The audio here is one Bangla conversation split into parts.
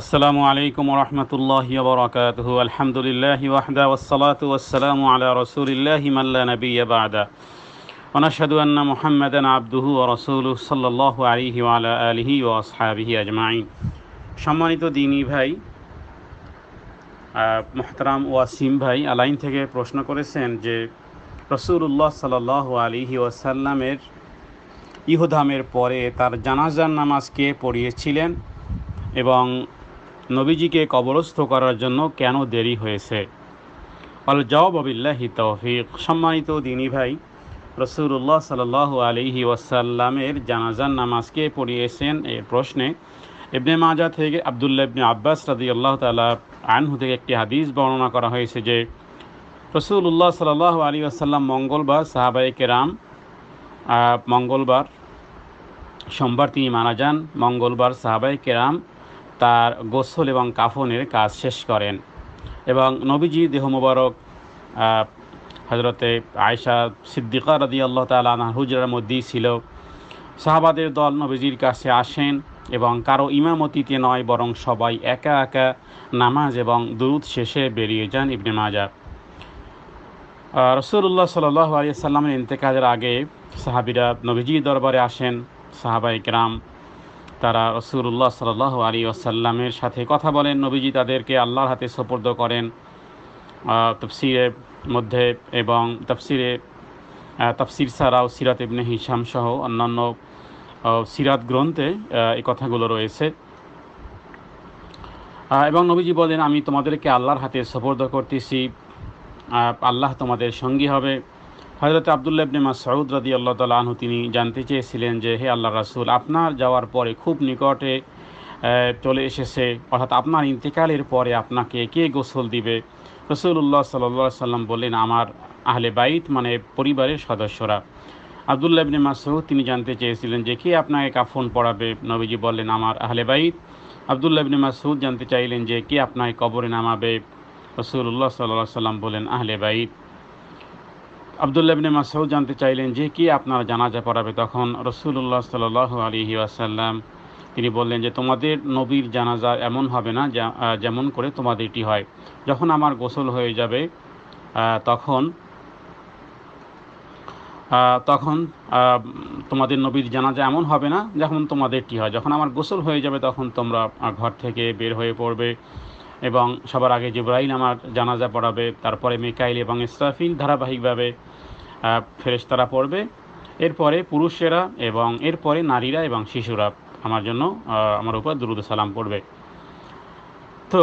আসসালামু আলাইকুম ওরহমতুল্লাহি ওবরাকাতুহু আলহামদুলিল্লাহি ওয়াহদা ওয়াসসালাতু ওয়াসসালামু আলা রাসূলিল্লাহি মান লা নাবিয়্যা বা'দা ওয়া নাশহাদু আন্না মুহাম্মাদান আবদুহু ওয়া রাসূলুহু সাল্লাল্লাহু আলাইহি ওয়া আলা আলিহি ওয়া আসহাবিহি আজমাইন। সম্মানিত দ্বীনী ভাই, মুহতারাম ওয়াসিম ভাই আলাইন থেকে প্রশ্ন করেছেন যে রাসূলুল্লাহ সাল্লাল্লাহু আলাইহি ওয়াসাল্লামের ইহধামের পরে তার জানাজার নামাজ কে পড়িয়েছিলেন এবং নবীজিকে কবরস্থ করার জন্য কেন দেরি হয়েছে? আল জওয়াব বিল্লাহি তৌফিক। সম্মানিত দ্বীনী ভাই, রাসূলুল্লাহ সাল্লাল্লাহু আলাইহি ওয়াসাল্লামের জানাজার নামাজকে পড়িয়েছেন এর প্রশ্নে ইবনে মাজাহ থেকে আব্দুল্লাহ ইবনে আব্বাস রাদিয়াল্লাহু তাআলা আনহু থেকে একটি হাদিস বর্ণনা করা হয়েছে যে রাসূলুল্লাহ সাল্লাল্লাহু আলাইহি ওয়াসাল্লাম মঙ্গলবার সাহাবায়ে কেরাম সোমবার তিনি মারা যান। মঙ্গলবার সাহাবায়ে কেরাম তার গোসল এবং কাফনের কাজ শেষ করেন এবং নবীজি দেহ মোবারক হজরতে আয়েশা সিদ্দিকা রাদিয়াল্লাহু তাআলা আনহার হুজরার মধ্যেই ছিল। সাহাবাদের দল নবীজির কাছে আসেন এবং কারো ইমামতিতে নয়, বরং সবাই একা একা নামাজ এবং দুরূদ শেষে বেরিয়ে যান। ইবনে মাজাহ। রাসূলুল্লাহ সাল্লাল্লাহু আলাইহি সাল্লামের ইন্তেকালের আগে সাহাবীরা নবীজির দরবারে আসেন। সাহাবায়ে কেরাম তারা রাসূলুল্লাহ সাল্লাল্লাহু আলাইহি ওয়াসাল্লামের সাথে কথা বলেন। নবীজি তাদেরকে আল্লাহর হাতে সুপুর্দ করেন। তাফসীরের মধ্যে এবং তাফসীর ছাড়াও সিরাত ইবনে হিশাম সহ অন্যান্য সিরাত গ্রন্থে এই কথাগুলো রয়েছে। এবং নবীজি বলেন, আমি তোমাদেরকে আল্লাহর হাতে সুপুর্দ করতেছি, আল্লাহ তোমাদের সঙ্গী হবে। হযরত আব্দুল্লাহ ইবনে মাসউদ রাদিয়াল্লাহু তাআলা আনহু তিনি জানতে চেয়েছিলেন যে হে আল্লাহর রাসূল, আপনার যাওয়ার পরে খুব নিকটে চলে এসেছে, অর্থাৎ আপনার ইন্তেকালের পরে আপনাকে কে গোসল দিবে? রাসূলুল্লাহ সাল্লাল্লাহু আলাইহি সাল্লাম বললেন, আমার আহলে বাইত মানে পরিবারের সদস্যরা। আব্দুল্লাহ ইবনে মাসউদ তিনি জানতে চেয়েছিলেন যে কে আপনাকে কাফন পরাবে? নবীজি বললেন, আমার আহলে বাইত। আব্দুল্লাহ ইবনে মাসউদ জানতে চাইলেন যে কে আপনাকে কবরে নামাবে? রাসূলুল্লাহ সাল্লাল্লাহু আলাইহি সাল্লাম বললেন, আহলে বাইত। আব্দুল্লাহ ইবনে মাসউদ জানতে চাইলেন যে কে আপনার জানাজা পড়াবে? তখন রাসূলুল্লাহ সাল্লাল্লাহু আলাইহি ওয়াসাল্লাম তিনি বললেন যে তোমাদের নবীর জানাজা এমন হবে না যেমন করে তোমাদেরটি হয়। যখন আমার গোসল হয়ে যাবে তখন তখন তোমাদের নবীর জানাজা এমন হবে না যখন তোমাদেরটি হয়। যখন আমার গোসল হয়ে যাবে তখন তোমরা ঘর থেকে বের হয়ে পড়বে এবং সবার আগে জিবরাইল আমার জানাজা পড়াবে, তারপরে মিকাইল এবং ইসরাফিল ধারাবাহিকভাবে ফেরেশতারা পড়বে, এরপরে পুরুষেরা এবং এরপরে নারীরা এবং শিশুরা আমার উপর দুরূদ সালাম পড়বে। তো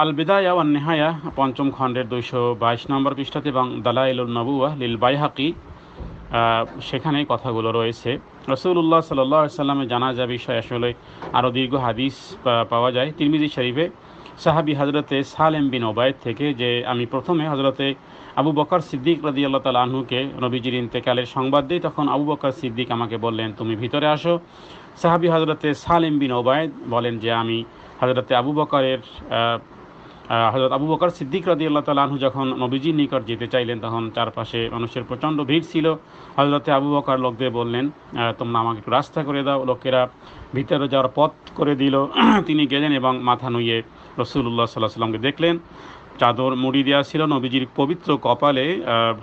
আল বিদায়া ওয়ান নিহায়া পঞ্চম খণ্ডের 222 নম্বর পৃষ্ঠাতে এবং দালাইলুন নবুওয়াহ লিল বাইহাকি সেখানে কথাগুলো রয়েছে। রাসূলুল্লাহ সাল্লাল্লাহু আলাইহি সাল্লামের জানাজা বিষয়ে আসলে আরও দীর্ঘ হাদিস পাওয়া যায় তিরমিজি শরীফে সাহাবী হযরতে সালেম বিন ওবায়দ থেকে যে আমি প্রথমে হযরতে আবু বকর সিদ্দিক রাদিয়াল্লাহু তাআলা আনহুকে নবীজির ইন্তেকালের সংবাদ দিই, তখন আবু বকর সিদ্দিক আমাকে বললেন, তুমি ভিতরে আসো। সাহাবী হযরতে সালেম বিন ওবায়দ বলেন যে আমি হযরত আবু বকর সিদ্দিক রাদিয়াল্লাহু তাআলা আনহু যখন নবীজির নিকট যেতে চাইলেন তখন চারপাশে মানুষের প্রচণ্ড ভিড় ছিল। হযরতে আবু বকর লোকদের বললেন, তোমরা আমাকে একটু রাস্তা করে দাও। লোকেরা ভিতরে যাওয়ার পথ করে দিল। তিনি গেলেন এবং মাথা নুইয়ে রাসূলুল্লাহ সাল্লাল্লাহু আলাইহি ওয়াসাল্লামকে দেখলেন। চাদর মুড়ি দেওয়া ছিল। নবীজির পবিত্র কপালে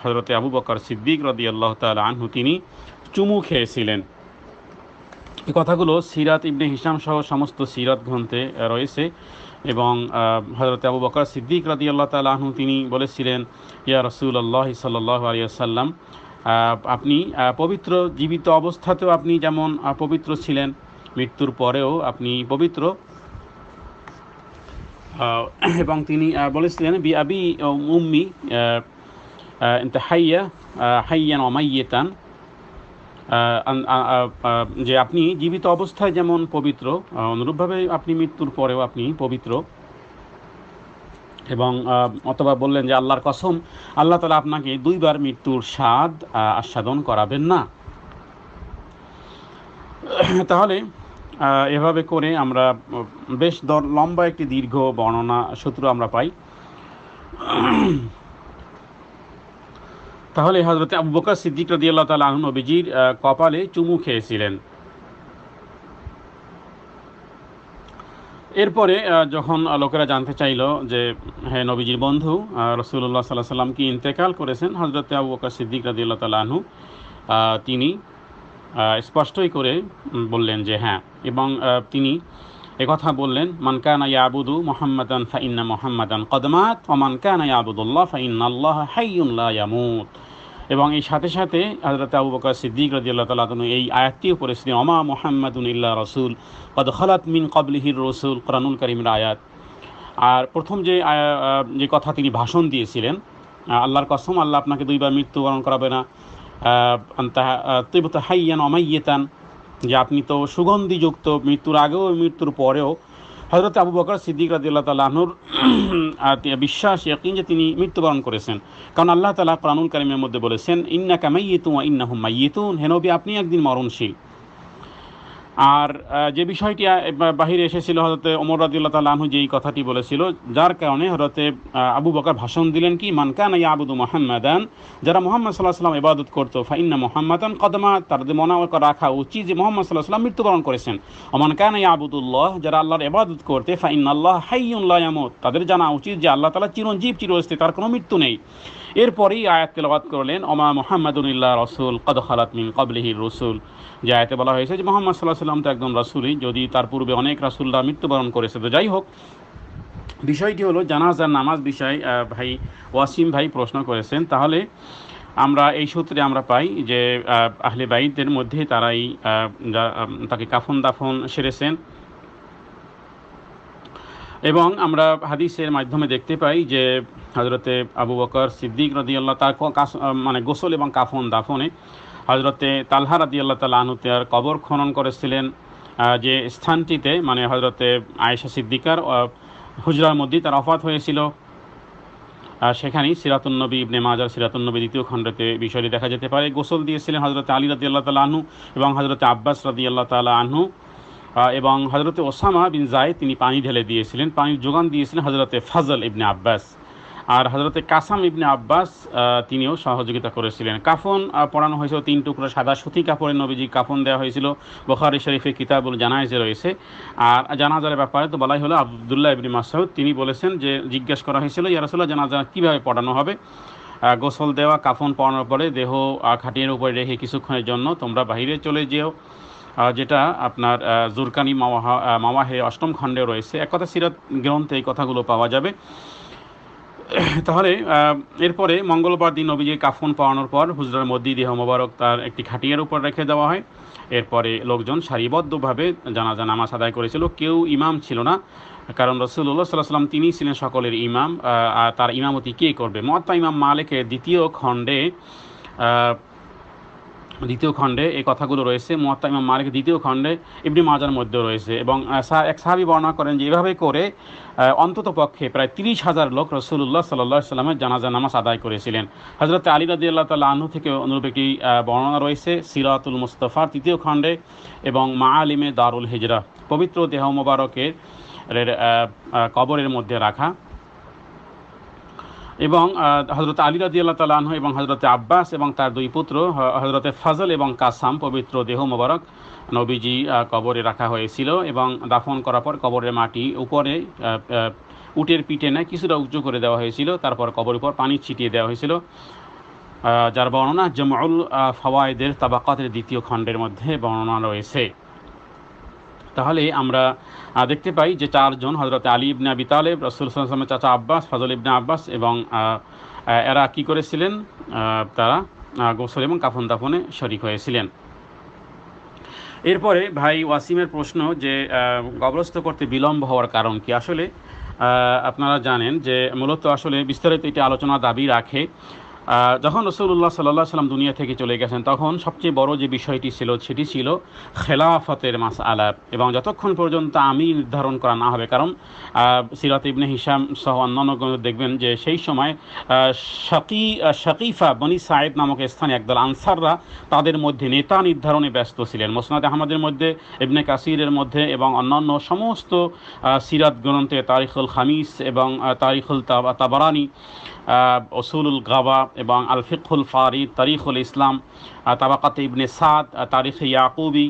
হযরতে আবু বকর সিদ্দিক রাদিয়াল্লাহু তাআলা আনহু তিনি চুমু খেয়েছিলেন। এই কথাগুলো সিরাত ইবনে হিশাম সহ সমস্ত সিরাত গ্রন্থে রয়েছে এবং হযরত আবু বকর সিদ্দিক রাদিয়াল্লাহু তাআলা আনহু তিনি বলেছিলেন, ইয়া রাসূলুল্লাহ সাল্লাল্লাহু আলাইহি ওয়াসাল্লাম, আপনি পবিত্র, জীবিত অবস্থাতেও আপনি যেমন পবিত্র ছিলেন, মৃত্যুর পরেও আপনি পবিত্র। এবং তিনি বলেছিলেন, বি আবি উম্মি ইনতা হাইয়ান ওয়া মাইয়িতান, যে আপনি জীবিত অবস্থায় যেমন পবিত্র, অনুরূপভাবে আপনি মৃত্যুর পরেও আপনি পবিত্র। এবং অথবা বললেন যে আল্লাহর কসম, আল্লাহ তাআলা আপনাকে দুইবার মৃত্যুর স্বাদ আস্বাদন করাবেন না। তাহলে এভাবে করে আমরা বেশ লম্বা একটি দীর্ঘ বর্ণনা সূত্র আমরা পাই। তাহলে হযরত আবু বকর সিদ্দিক রাদিয়াল্লাহু তাআলা আনহু নবীজির কপালে চুমু খেয়েছিলেন। এরপরে যখন লোকেরা জানতে চাইল যে হ্যাঁ নবীজির বন্ধু রাসূলুল্লাহ সাল্লাল্লাহু আলাইহি সাল্লাম কি ইন্তেকাল করেছেন, হযরত আবু বকর সিদ্দিক রাদিয়াল্লাহু তাআলা আনহু তিনি স্পষ্টই করে বললেন যে হ্যাঁ, এবং তিনি একথা বললেন, মান কানা ইয়াবুদু মুহাম্মাদান ফা ইন্না মুহাম্মাদান কদ মাত ওয়া মান কানা ইয়াবুদুল্লাহ ফা ইন্নাল্লাহা হাইয়ুন লা ইয়ামুত। এবং এই সাথে সাথে হযরত আবু বকর সিদ্দিক রাদিয়াল্লাহু তাআলা আনহু এই আয়াতটিও পড়েছিলেন, ওমা মুহাম্মাদুন ইল্লা রাসূল কদ খালাত মিন ক্বাবলিহির রাসূল, কোরআনুল কারীমের আয়াত। আর প্রথম যে কথা তিনি ভাষণ দিয়েছিলেন, আল্লাহর কসম আল্লাহ আপনাকে দুইবার মৃত্যুবরণ করাবে না, তিবতা হাইয়ান ওয়া মাইয়িতান, যে আপনি তো সুগন্ধিযুক্ত মৃত্যুর আগেও মৃত্যুর পরেও। হযরত আবু বকর সিদ্দিক রাদিয়াল্লাহু তাআলা আনহুর বিশ্বাস ইয়াকিন যে তিনি মৃত্যুবরণ করেছেন, কারণ আল্লাহ তাআলা কোরআনুল কারীমের মধ্যে বলেছেন, ইন্নাকা মাইয়িতুন ওয়া ইন্নাহুম মাইয়িতুন, হে নবী আপনি একদিন মরণশীল। আর যে বিষয়টি বাহিরে এসেছিল, হযরত ওমর রাদিয়াল্লাহু তাআলা আনহু যেই কথাটি বলেছিল, যার কারণে হযরত আবু বকর ভাষণ দিলেন কি, মান কানা ইয়াবুদু মুহাম্মাদান, যারা মুহাম্মদ সাল্লাল্লাহু আলাইহি ওয়াসাল্লাম ইবাদত করত, ফা ইন্না মুহাম্মাদান কদ মাত, তাদের মনে রাখা উচিত যে মুহাম্মদ সাল্লাল্লাহু আলাইহি ওয়াসাল্লাম মৃত্যুবরণ করেছেন। ওয়া মান কানা ইয়াবুদুল্লাহ, যারা আল্লাহর ইবাদত করতে, ফা ইন্নাল্লাহা হাইয়ুন লা ইয়ামুত, তাদের জানা উচিত যে আল্লাহ তাআলা চিরঞ্জীব, চিরস্থায়ী, তার কোনো মৃত্যু নেই। এরপরেই আয়াত তেলাওয়াত করলেন, ওমা মুহাম্মাদুন ইল্লা রাসূল কদ খালাত মিন ক্বাবলিহির রাসূল, যে আয়াতে বলা হয়েছে যে মুহাম্মদ সাল্লাল্লাহু আলাইহি ওয়াসাল্লাম তো একজন রাসূলই, যদি তার পূর্বে অনেক রাসূলরা মৃত্যুবরণ করেছে। তো যাই হোক, বিষয়টি হলো জানাজার নামাজ বিষয় ভাই ওয়াসিম ভাই প্রশ্ন করেছেন। তাহলে আমরা এই সূত্রে আমরা পাই যে আহলে বাইতের মধ্যে তারাই তাকে কাফন দাফন সেরেছেন, এবং আমরা হাদিসের মাধ্যমে দেখতে পাই যে হযরতে আবু বকর সিদ্দিক রাদিয়াল্লাহু তার মানে গোসল এবং কাফন দাফনে হযরতে তালহা রাদিয়াল্লাহু তাআলা আনহু তার কবর খনন করেছিলেন, যে স্থানটিতে মানে হযরতে আয়েশা সিদ্দিকার হুজরার মধ্যে তার ওফাত হয়েছিল। সেখানেই সিরাতুন নবী ইবনে মাজাহ সিরাতুন নবী দ্বিতীয় খণ্ডতে বিষয়টি দেখা যেতে পারে। গোসল দিয়েছিলেন হযরতে আলী রাদিয়াল্লাহু তাআলা আনহু এবং হযরতে আব্বাস রাদিয়াল্লাহু তাআলা আনহু, এবং হযরতে ওসামা বিন যায়েদ তিনি পানি ঢেলে দিয়েছিলেন, পানির যোগান দিয়েছিলেন হযরতে ফজল ইবনে আব্বাস, আর হযরতে কাসাম ইবনে আব্বাস তিনিও সহযোগিতা করেছিলেন। কাফন পরানো হয়েছিল 3 টুকরো সাদা সুতি কাপড়ে নবীজি কাফন দেওয়া হয়েছিল, বুখারী শরীফে কিতাবুল জানায়েজে রয়েছে। আর জানাজার ব্যাপারে তো বলাই হলো, আব্দুল্লাহ ইবনে মাসউদ তিনি বলেছেন যে জিজ্ঞেস করা হয়েছিল, ইয়া রাসূলুল্লাহ জানাজা কীভাবে পড়ানো হবে? গোসল দেওয়া, কাফন পরানোর পরে দেহ খাটিয়ার উপরে রেখে কিছুক্ষণের জন্য তোমরা বাহিরে চলে যেও, যেটা আপনার জুরকানি মাওয়াহে 8ম খণ্ডে রয়েছে। এক কথা সিরাত গ্রন্থে এই কথাগুলো পাওয়া যাবে। তাহলে এরপরে মঙ্গলবার দিন নবীজির কাফন পরানোর পর হুজরার মধ্যে দেহ মোবারক তার একটি খাটিয়ার উপর রেখে দেওয়া হয়। এরপরে লোকজন সারিবদ্ধভাবে জানাজা নামাজ আদায় করেছিল, কেউ ইমাম ছিল না, কারণ রাসূলুল্লাহ সাল্লাল্লাহু আলাইহি ওয়াসাল্লাম তিনি ছিলেন সকলের ইমাম। আর তার ইমামতি কে করবে? মুয়াত্তা ইমাম মালিকের দ্বিতীয় খণ্ডে এই কথাগুলো রয়েছে। মুয়াত্তা ইমাম মালিক দ্বিতীয় খণ্ডে ইবনে মাজার মধ্যে রয়েছে, এবং এক সাহাবী বর্ণনা করেন যে এভাবে করে অন্তত পক্ষে প্রায় 30,000 লোক রাসূলুল্লাহ সাল্লাল্লাহু আলাইহি ওয়াসাল্লামের জানাজা নামাজ আদায় করেছিলেন। হযরত আলী রাদিয়াল্লাহু তাআলা আনহু থেকে অনুরূপ একটি বর্ণনা রয়েছে সিরাতুল মুস্তাফার 3য় খণ্ডে এবং মাআলিমে দারুল হিজরা, পবিত্র দেহ মোবারকের কবরের মধ্যে রাখা। এবং হযরত আলী রাদিয়াল্লাহু তাআলা আনহু এবং হযরতে আব্বাস এবং তার 2 পুত্র হযরতে ফজল এবং কাসাম পবিত্র দেহ মোবারক নবীজি কবরে রাখা হয়েছিল, এবং দাফন করার পর কবরের মাটি উপরে উটের পিঠে না কিছুটা উঁচু করে দেওয়া হয়েছিল, তারপর কবরের উপর পানি ছিটিয়ে দেওয়া হয়েছিল, যার বর্ণনা জামউল ফাওয়ায়েদের তাবাকাতের 2য় খণ্ডের মধ্যে বর্ণনা রয়েছে। তাহলে আমরা দেখতে পাই যে 4 জন হযরত আলী ইবনে আবি তালেব, রাসূল সাল্লাল্লাহু আলাইহি ওয়াসাল্লামের চাচা আব্বাস, ফজল ইবনে আব্বাস, এবং এরা কি করেছিলেন? তারা গোসল এবং কাফন দাফনে শরীক হয়েছিলেন। এরপরে ভাই ওয়াসিমের প্রশ্ন যে কবরস্থ করতে বিলম্ব হওয়ার কারণ কি? আসলে আপনারা জানেন যে মূলত আসলে বিস্তারিত এটি আলোচনা দাবি রাখে। যখন রাসূলুল্লাহ সাল্লাল্লাহু আলাইহি ওয়াসাল্লাম দুনিয়া থেকে চলে গেছেন, তখন সবচেয়ে বড় যে বিষয়টি ছিল সেটি ছিল খেলাফতের মাসআলা, এবং যতক্ষণ পর্যন্ত আমি নির্ধারণ করা না হবে, কারণ সিরাত ইবনে হিশাম সহ অন্যান্য দেখবেন যে সেই সময় শাকিফা বনি সাঈদ নামক স্থানে একদল আনসাররা তাদের মধ্যে নেতা নির্ধারণে ব্যস্ত ছিলেন। মুসনাদ আহমদের মধ্যে, ইবনে কাসিরের মধ্যে এবং অন্যান্য সমস্ত সিরাত গ্রন্থে, তারিখুল খামিস এবং তারিখুল তাবারানি উসুলুল গাবা এবং আল ফিকহুল ফারিদ, তারিখুল ইসলাম, তাবাকাতে ইবনে সাদ, তারিখে ইয়াকুবি,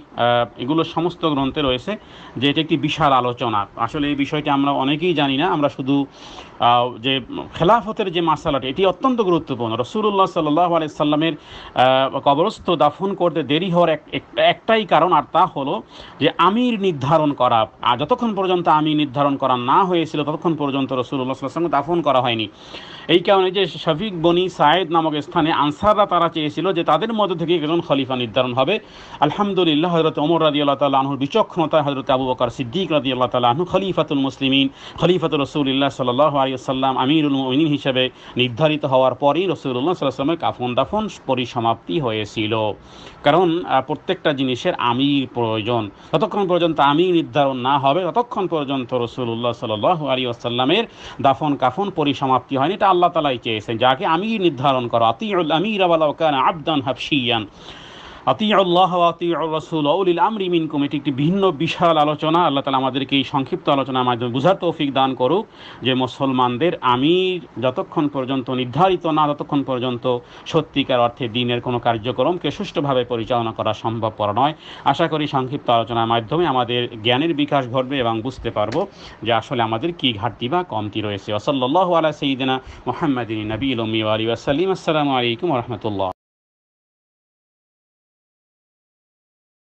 এগুলো সমস্ত গ্রন্থে রয়েছে যে এটি একটি বিশাল আলোচনা। আসলে এই বিষয়টি আমরা অনেকেই জানি না। আমরা শুধু যে খেলাফতের যে মাসালাটি, এটি অত্যন্ত গুরুত্বপূর্ণ। রাসূলুল্লাহ সাল্লাল্লাহু আলাইহি সাল্লামের কবরস্থ দাফন করতে দেরি হওয়ার একটাই কারণ, আর তা হলো যে আমির নির্ধারণ করা। আর যতক্ষণ পর্যন্ত আমির নির্ধারণ করা না হয়েছিল ততক্ষণ পর্যন্ত রাসূলুল্লাহ সাল্লাল্লাহু আলাইহি ওয়াসাল্লাম দাফন করা হয়নি। এই কারণে যে শফিক বনি সায়েদ নামক স্থানে আনসাররা তারা চেয়েছিল যে তাদের মধ্যে থেকে একজন খলিফা নির্ধারণ হবে। আলহামদুলিল্লাহ হযরত ওমর রাদিয়াল্লাহু তাআলা আনহুর বিচক্ষণতা, হযরত আবু বকর সিদ্দিক রাদিয়াল্লাহু তাআলা আনহু খলিফাতুল মুসলিমিন, খলিফাতুর রাসূলুল্লাহ সাল্লাল্লাহু আলাইহি ওয়াসাল্লাম, আমিরুল মুমিনিন হিসেবে নির্ধারিত হওয়ার পরেই রাসূলুল্লাহ সাল্লাল্লাহু আলাইহি ওয়াসাল্লামের কাফন দাফন পরিসমাপ্তি হয়েছিল। কারণ প্রত্যেকটা জিনিসের আমির প্রয়োজন। যতক্ষণ পর্যন্ত আমির নির্ধারণ না হবে ততক্ষণ পর্যন্ত রাসূলুল্লাহ সাল্লাল্লাহু আলাইহি ওয়াসাল্লামের দাফন কাফন পরিসমাপ্তি হয়নি। এটা আল্লাহ তাআলাই চেয়েছেন, যাকে আমির নির্ধারণ করো। আতিউল আমির ওয়ালাউ কানা আবদান হাবশিয়ান, আতিউল্লাহ ওয়া আতিউর রাসূল ওয়া উলিল আমরি মিনকুম। এটি একটি ভিন্ন বিশাল আলোচনা। আল্লাহ তাআলা আমাদেরকে এই সংক্ষিপ্ত আলোচনার মাধ্যমে বুঝার তৌফিক দান করুক যে মুসলমানদের আমির যতক্ষণ পর্যন্ত নির্ধারিত না, ততক্ষণ পর্যন্ত সত্যিকার অর্থে দ্বীনের কোনো কার্যক্রমকে সুষ্ঠুভাবে পরিচালনা করা সম্ভবপর নয়। আশা করি সংক্ষিপ্ত আলোচনার মাধ্যমে আমাদের জ্ঞানের বিকাশ ঘটবে এবং বুঝতে পারবো যে আসলে আমাদের কী ঘাটতি বা কমতি রয়েছে। ওয়া সাল্লাল্লাহু আলা সাইয়্যিদিনা মুহাম্মাদিন নবিয়্যিল উম্মি ওয়া আলিহি ওয়া সাল্লাম। আসসালামু আলাইকুম ওয়া রাহমাতুল্লাহ।